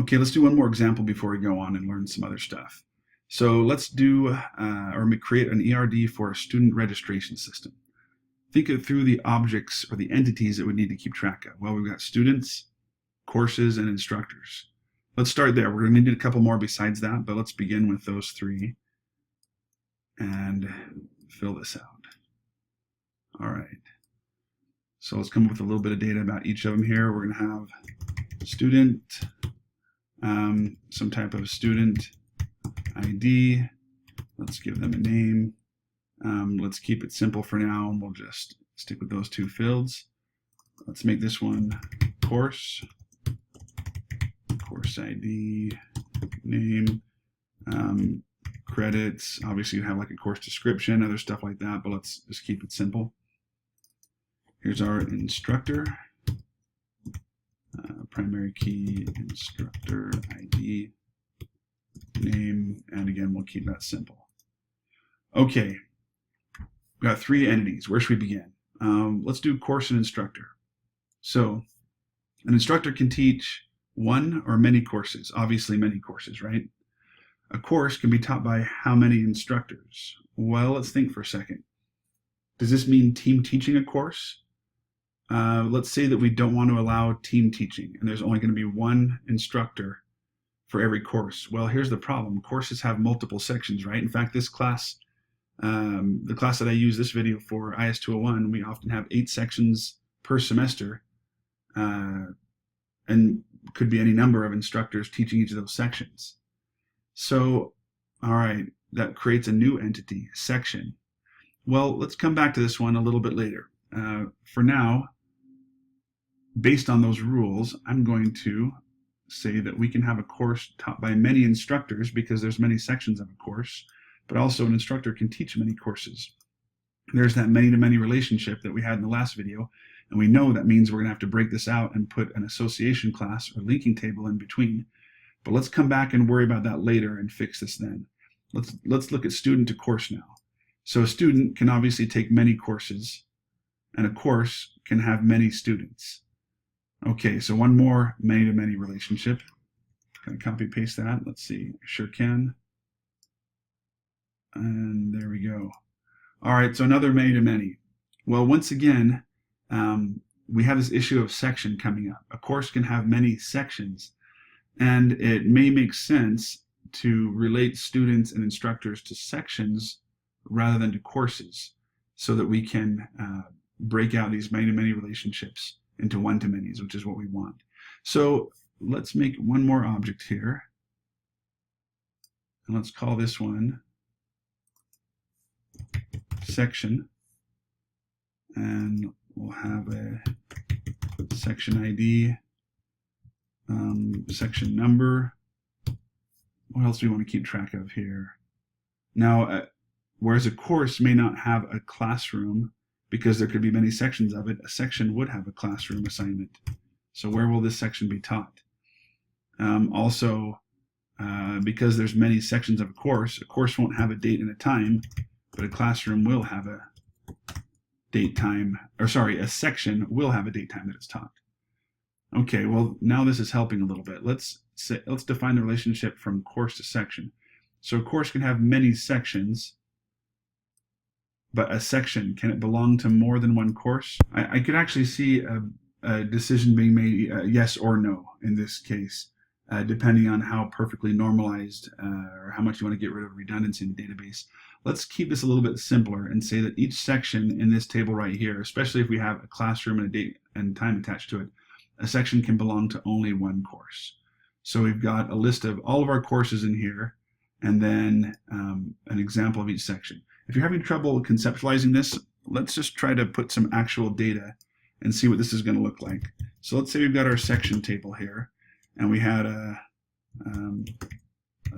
Okay, let's do one more example before we go on and learn some other stuff. So let's do or create an ERD for a student registration system. Think it through the objects or the entities that we need to keep track of. Well, we've got students, courses, and instructors. Let's start there. We're going to need a couple more besides that, but let's begin with those three and fill this out. All right. So let's come up with a little bit of data about each of them here. We're going to have student, some type of student ID. Let's give them a name. Let's keep it simple for now, and we'll just stick with those two fields. Let's make this one course ID, name, credits. Obviously, you have like a course description, other stuff like that, but let's just keep it simple. Here's our instructor, primary key, instructor ID, name, and again, we'll keep that simple. Okay, we've got three entities. Where should we begin? Let's do course and instructor. So an instructor can teach one or many courses, obviously many courses, right? A course can be taught by how many instructors? Well, let's think for a second. Does this mean team teaching a course? Let's say that we don't want to allow team teaching and there's only going to be one instructor for every course. Well, here's the problem. Courses have multiple sections, right? In fact, this class, the class that I use this video for, IS-201, we often have 8 sections per semester, and could be any number of instructors teaching each of those sections. So, all right, that creates a new entity, section. Well, let's come back to this one a little bit later. For now, based on those rules, I'm going to say that we can have a course taught by many instructors because there's many sections of a course, but also an instructor can teach many courses. There's that many-to-many relationship that we had in the last video, and we know that means we're going to have to break this out and put an association class or linking table in between. But let's come back and worry about that later and fix this then. Let's look at student to course now. So a student can obviously take many courses, and a course can have many students. Okay, so one more many-to-many relationship. Can I copy paste that? Let's see, I sure can. And there we go. All right, so another many-to-many. Well, once again, we have this issue of section coming up. A course can have many sections, and it may make sense to relate students and instructors to sections rather than to courses so that we can break out these many-to-many relationships into one-to-manys, which is what we want. So let's make one more object here, and let's call this one section, and we'll have a section ID, section number. What else do we want to keep track of here? Now, whereas a course may not have a classroom because there could be many sections of it, a section would have a classroom assignment. So where will this section be taught? Because there's many sections of a course won't have a date and a time, but a classroom will have a date time, or sorry, a section will have a date time that it's taught. Okay, well, now this is helping a little bit. Let's define the relationship from course to section. So a course can have many sections, but a section, can it belong to more than one course? I could actually see a decision being made, yes or no in this case, depending on how perfectly normalized or how much you want to get rid of redundancy in the database. Let's keep this a little bit simpler and say that each section in this table right here, especially if we have a classroom and a date and time attached to it, a section can belong to only one course. So we've got a list of all of our courses in here, and then an example of each section. If you're having trouble conceptualizing this, let's just try to put some actual data and see what this is going to look like. So let's say we've got our section table here, and we had a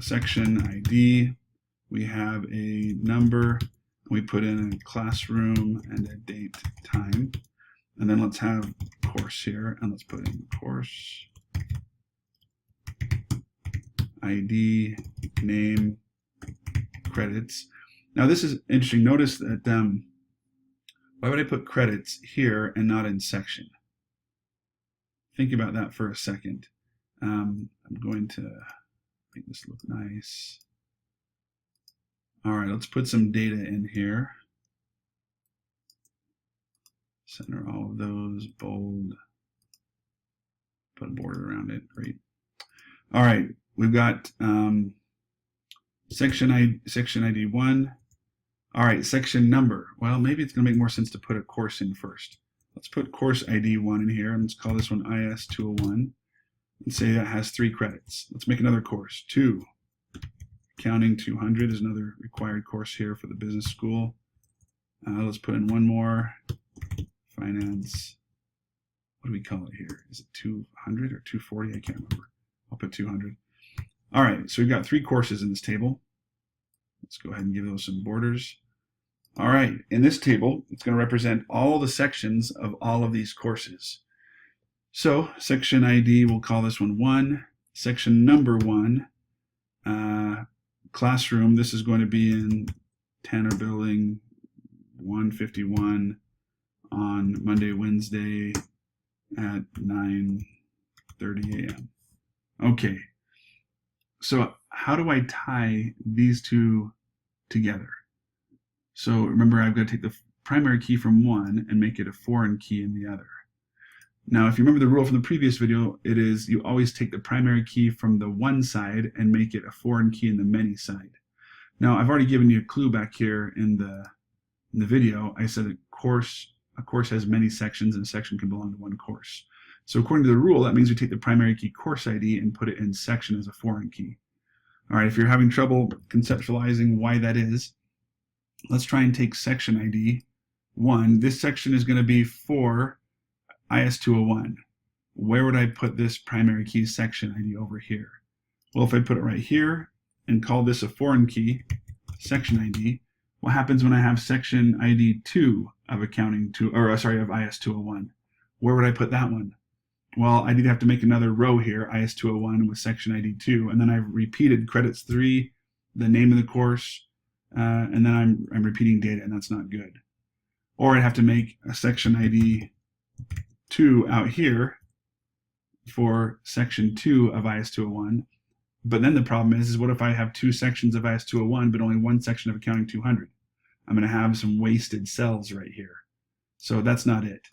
section ID, we have a number, we put in a classroom and a date time, and then let's have course here, and let's put in course ID, name, credits. Now this is interesting. Notice that why would I put credits here and not in section? Think about that for a second. I'm going to make this look nice. All right, let's put some data in here. Center all of those, bold, put a border around it, great. All right, we've got section ID 1. All right, section number. Well, maybe it's gonna make more sense to put a course in first. Let's put course ID 1 in here, and let's call this one IS 201, and say that has 3 credits. Let's make another course, 2. Accounting 200 is another required course here for the business school. Let's put in one more, finance. What do we call it here? Is it 200 or 240? I can't remember. I'll put 200. All right, so we've got 3 courses in this table. Let's go ahead and give those some borders. All right, in this table, it's going to represent all the sections of all of these courses. So section ID, we'll call this one 1. Section number 1, classroom, this is going to be in Tanner Building 151 on Monday, Wednesday at 9:30 a.m. Okay, so how do I tie these two together? So remember, I've got to take the primary key from one and make it a foreign key in the other. Now, if you remember the rule from the previous video, it is you always take the primary key from the one side and make it a foreign key in the many side. Now, I've already given you a clue back here in the video. I said a course has many sections, and a section can belong to one course. So according to the rule, that means we take the primary key course ID and put it in section as a foreign key. All right, if you're having trouble conceptualizing why that is, let's try and take section ID 1. This section is going to be for IS 201. Where would I put this primary key section ID over here? Well, if I put it right here and call this a foreign key, section ID, what happens when I have section ID 2 of of IS 201? Where would I put that one? Well, I'd either have to make another row here, IS 201 with section ID 2, and then I've repeated credits 3, the name of the course, and then I'm repeating data, and that's not good. Or I'd have to make a section ID 2 out here for section 2 of IS 201. But then the problem is what if I have 2 sections of IS 201 but only 1 section of accounting 200? I'm going to have some wasted cells right here. So that's not it.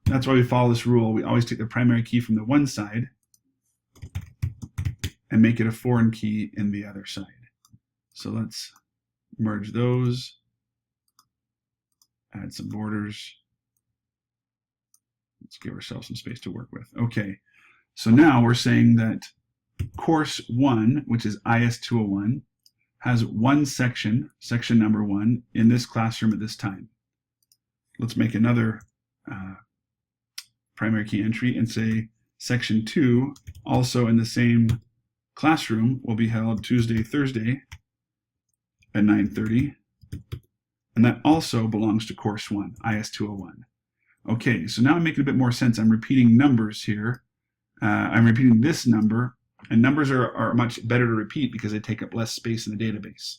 That's why we follow this rule. We always take the primary key from the one side and make it a foreign key in the other side. So let's merge those, add some borders. Let's give ourselves some space to work with. Okay, so now we're saying that course 1, which is IS 201, has 1 section, section number 1, in this classroom at this time. Let's make another primary key entry and say section 2, also in the same classroom, will be held Tuesday, Thursday at 9:30, and that also belongs to course 1, IS 201. Okay, so now I'm making a bit more sense. I'm repeating numbers here. I'm repeating this number, and numbers are much better to repeat because they take up less space in the database.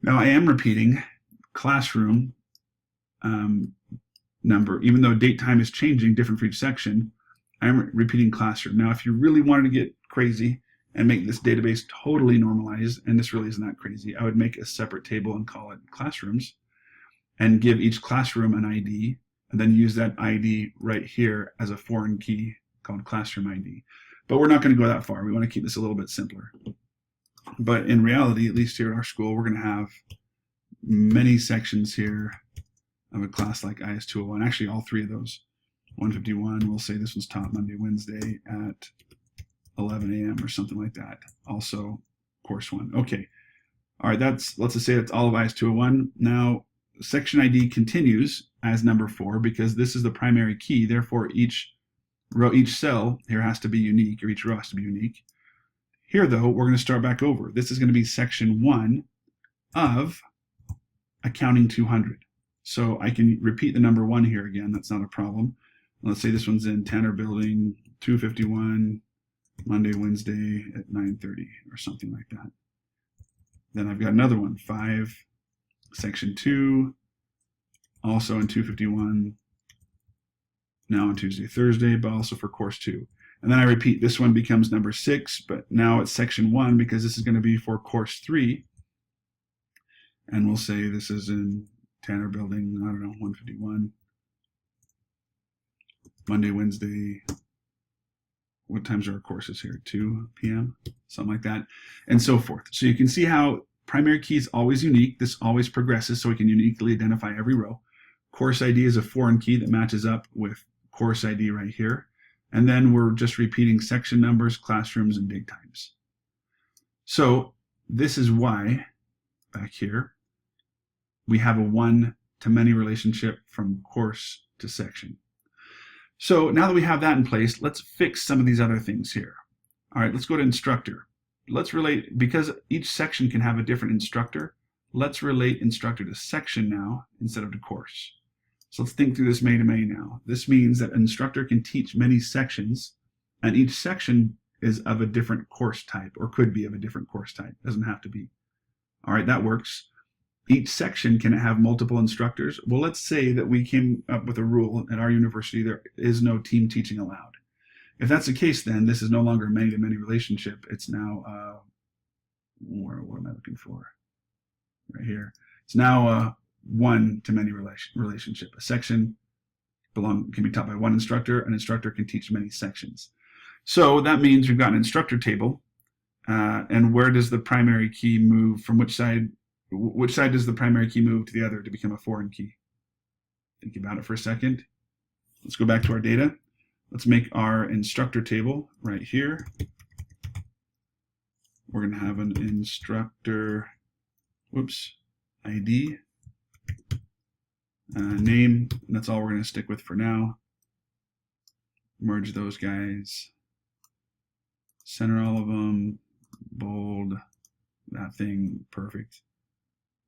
Now I am repeating classroom number, even though date time is changing different for each section. I'm repeating classroom. Now, if you really wanted to get crazy and make this database totally normalized, and this really isn't that crazy, I would make a separate table and call it classrooms and give each classroom an ID, and then use that ID right here as a foreign key called classroom ID. But we're not going to go that far. We want to keep this a little bit simpler. But in reality, at least here at our school, we're going to have many sections here of a class like IS 201. Actually, all 3 of those. 151, we'll say this one's taught Monday, Wednesday at 11 a.m. or something like that. Also, course 1. Okay. All right, let's just say that's all of IS 201. Now, section ID continues as number 4 because this is the primary key. Therefore, each row, each cell here has to be unique, or each row has to be unique. Here, though, we're going to start back over. This is going to be section 1 of accounting 200. So I can repeat the number 1 here again. That's not a problem. Let's say this one's in Tanner Building 251, Monday, Wednesday at 9:30 or something like that. Then I've got another one, 5, section 2, also in 251, now on Tuesday, Thursday, but also for course 2. And then I repeat, this one becomes number 6, but now it's section 1 because this is going to be for course 3. And we'll say this is in Tanner Building, I don't know, 151. Monday, Wednesday. What times are our courses here? 2 p.m., something like that, and so forth. So you can see how primary key is always unique. This always progresses, so we can uniquely identify every row. Course ID is a foreign key that matches up with course ID right here. And then we're just repeating section numbers, classrooms, and date times. So this is why, back here, we have a one-to-many relationship from course to section. So now that we have that in place, let's fix some of these other things here. All right, let's go to instructor. Let's relate, because each section can have a different instructor, let's relate instructor to section now instead of to course. So let's think through this many-to-many now. This means that an instructor can teach many sections, and each section is of a different course type, or could be of a different course type. Doesn't have to be. All right, that works. Each section can have multiple instructors. Well, let's say that we came up with a rule at our university, there is no team teaching allowed. If that's the case, then this is no longer a many-to-many relationship. It's now, what am I looking for? Right here. It's now a one-to-many relationship. A section can be taught by one instructor. An instructor can teach many sections. So that means we've got an instructor table. And where does the primary key move? From which side? Which side does the primary key move to the other to become a foreign key? Think about it for a second. Let's go back to our data. Let's make our instructor table right here. We're going to have an instructor, ID, name, and that's all we're going to stick with for now. Merge those guys. Center all of them. Bold. That thing. Perfect.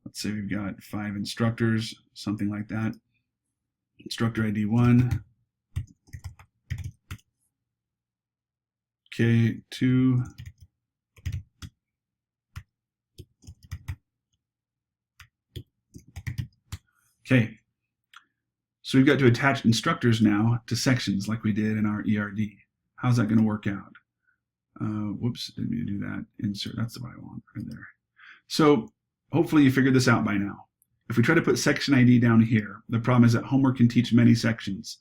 Let's say we've got 5 instructors, something like that. Instructor ID 1. Okay, 2. Okay, so we've got to attach instructors now to sections like we did in our ERD. How's that going to work out? Didn't mean to do that. Insert, that's what I want right there. So hopefully you figured this out by now. If we try to put section ID down here, the problem is that Homework can teach many sections.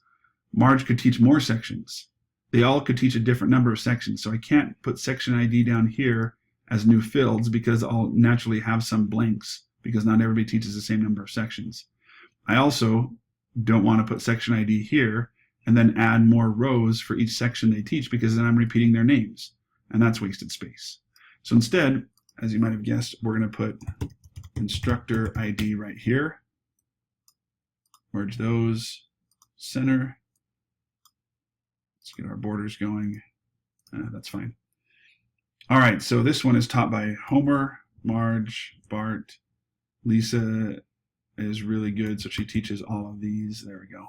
Marge could teach more sections. They all could teach a different number of sections. So I can't put section ID down here as new fields because I'll naturally have some blanks because not everybody teaches the same number of sections. I also don't want to put section ID here and then add more rows for each section they teach because then I'm repeating their names and that's wasted space. So instead, as you might have guessed, we're going to put instructor ID right here. Merge those, center. Let's get our borders going. That's fine. All right, so this one is taught by Homer, Marge, Bart. Lisa is really good, so she teaches all of these. There we go.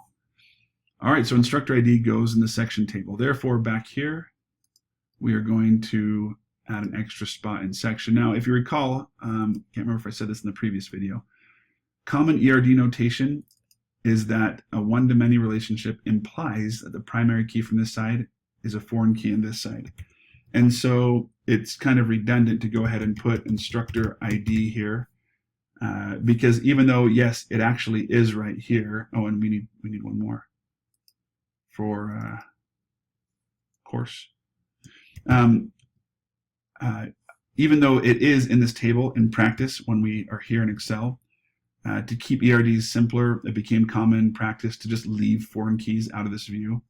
All right, so instructor ID goes in the section table. Therefore, back here, we are going to add an extra spot in section. Now, if you recall, can't remember if I said this in the previous video, common ERD notation is that a one-to-many relationship implies that the primary key from this side is a foreign key on this side. And so it's kind of redundant to go ahead and put instructor ID here because even though, yes, it actually is right here. Oh, and we need one more for course. Even though it is in this table in practice when we are here in Excel, to keep ERDs simpler, it became common practice to just leave foreign keys out of this view.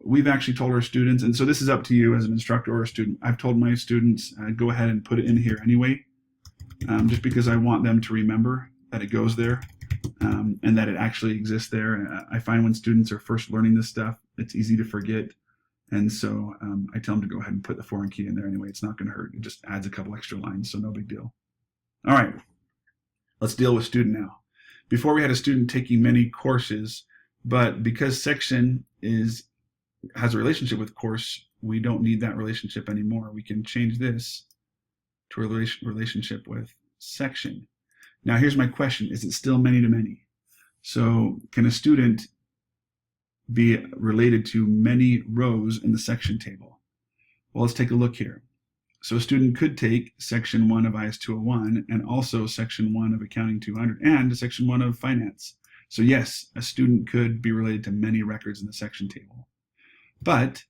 We've actually told our students, and so this is up to you as an instructor or a student, I've told my students, go ahead and put it in here anyway, just because I want them to remember that it goes there and that it actually exists there. I find when students are first learning this stuff, it's easy to forget. And so I tell them to go ahead and put the foreign key in there anyway. It's not going to hurt. It just adds a couple extra lines, so no big deal. All right, let's deal with student now. Before we had a student taking many courses, but because section has a relationship with course, we don't need that relationship anymore. We can change this to a relationship with section. Now here's my question. Is it still many-to-many? So can a student be related to many rows in the section table? Well, let's take a look here. So a student could take Section 1 of IS 201 and also Section 1 of Accounting 200 and Section 1 of Finance. So yes, a student could be related to many records in the section table. But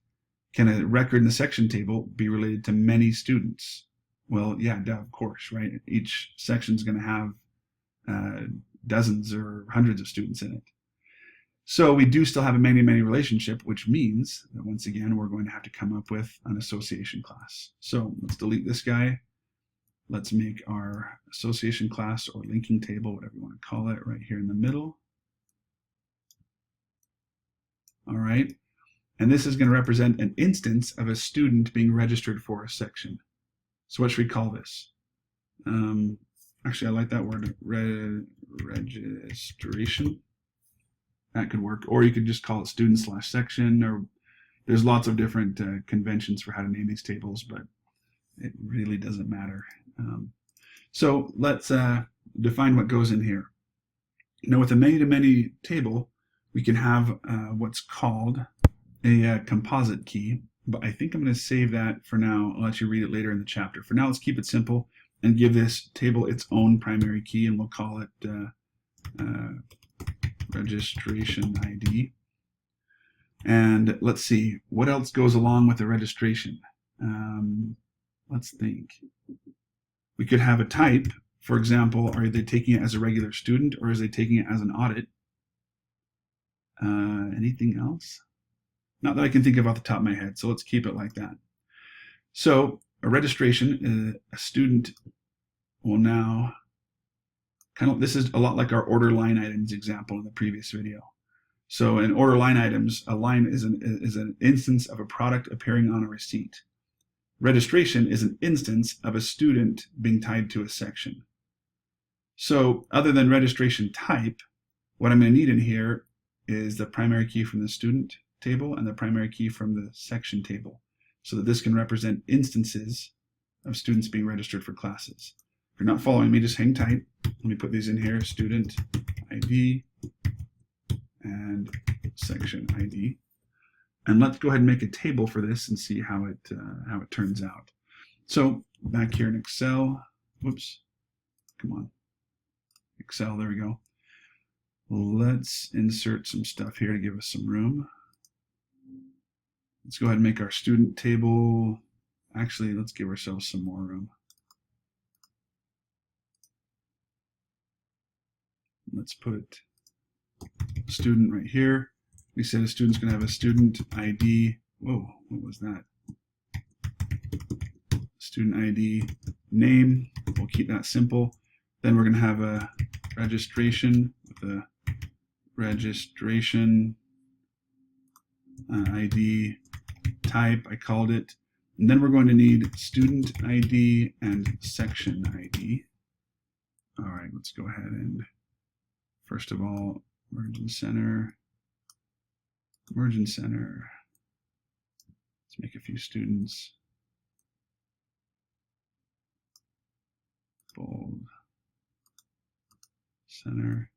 can a record in the section table be related to many students? Well, yeah, of course, right? Each section is going to have dozens or hundreds of students in it. So we do still have a many-many relationship, which means that once again, we're going to have to come up with an association class. So let's delete this guy. Let's make our association class or linking table, whatever you want to call it, right here in the middle. All right. And this is going to represent an instance of a student being registered for a section. So what should we call this? Actually, I like that word, registration. That could work. Or you could just call it student/section, or there's lots of different conventions for how to name these tables, but it really doesn't matter. So let's define what goes in here. Now with a many-to-many table, we can have what's called a composite key, but I think I'm going to save that for now. I'll let you read it later in the chapter. For now, let's keep it simple and give this table its own primary key, and we'll call it registration ID. And let's see, what else goes along with the registration? Let's think. We could have a type. For example, are they taking it as a regular student or is they taking it as an audit? Anything else? Not that I can think of off the top of my head, so let's keep it like that. So a registration, a student will now this is a lot like our order line items example in the previous video. So in order line items, a line is an instance of a product appearing on a receipt. Registration is an instance of a student being tied to a section. So other than registration type, what I'm going to need in here is the primary key from the student table and the primary key from the section table, so that this can represent instances of students being registered for classes. If you're not following me, just hang tight. Let me put these in here, student ID and section ID. And let's go ahead and make a table for this and see how it turns out. So back here in Excel, whoops, come on, Excel, there we go. Let's insert some stuff here to give us some room. Let's go ahead and make our student table. Actually, let's give ourselves some more room. Let's put student right here. We said a student's going to have a student ID. Whoa, what was that? Student ID name. We'll keep that simple. Then we're going to have a registration with a registration ID type, I called it. And then we're going to need student ID and section ID. All right, let's go ahead and first of all, margin center. Let's make a few students. Bold. Center.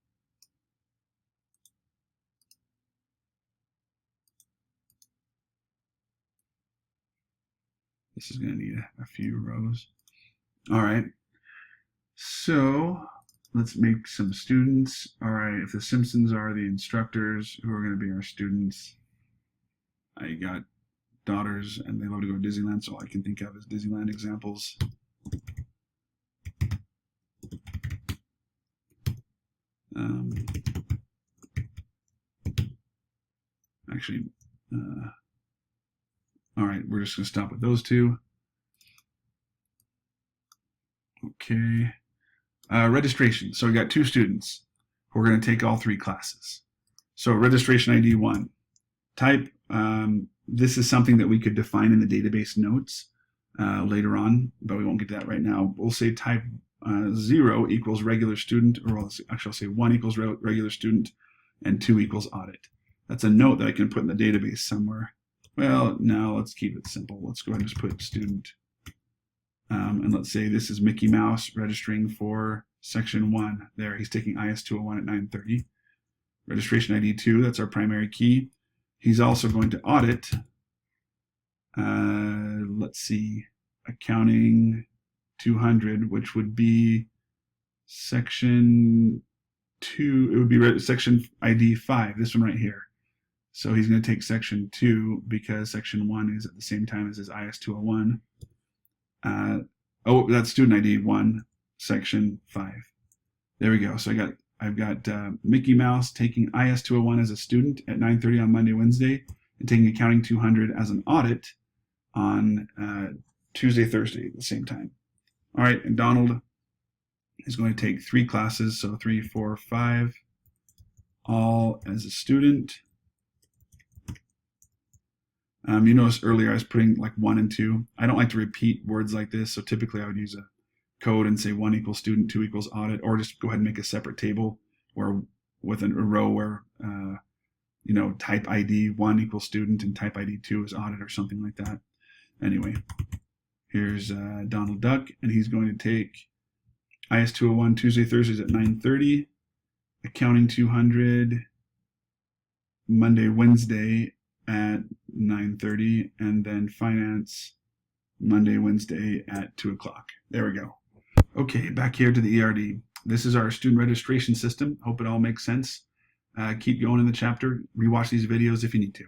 This is going to need a few rows. All right. So let's make some students. All right, if the Simpsons are the instructors, who are going to be our students? I got daughters and they love to go to Disneyland, so all I can think of is Disneyland examples. Actually, all right, we're just going to stop with those two. Okay. Registration. So we got two students who are going to take all three classes. So registration ID 1. Type, this is something that we could define in the database notes later on, but we won't get to that right now. We'll say type 0 equals regular student, or actually I'll say 1 equals regular student and 2 equals audit. That's a note that I can put in the database somewhere. Well, now let's keep it simple. Let's go ahead and just put student. And let's say this is Mickey Mouse registering for section 1. There, he's taking IS 201 at 9:30. Registration ID 2, that's our primary key. He's also going to audit, let's see, accounting 200, which would be section 2, it would be section ID 5, this one right here. So he's going to take section 2 because section 1 is at the same time as his IS 201. Oh, that's student ID 1, section 5. There we go. So I've got Mickey Mouse taking IS 201 as a student at 9:30 on Monday, Wednesday, and taking accounting 200 as an audit on Tuesday, Thursday at the same time. All right, and Donald is going to take 3 classes, so 3, 4, 5, all as a student. You noticed earlier I was putting like 1 and 2. I don't like to repeat words like this, so typically I would use a code and say 1 equals student, 2 equals audit, or just go ahead and make a separate table where with a row where type ID 1 equals student and type ID 2 is audit or something like that. Anyway, here's Donald Duck, and he's going to take IS 201 Tuesday, Thursdays at 9:30, accounting 200 Monday, Wednesday at 9:30, and then finance Monday, Wednesday at 2 o'clock. There we go. Okay, back here to the ERD. This is our student registration system. Hope it all makes sense. Keep going in the chapter. Rewatch these videos if you need to.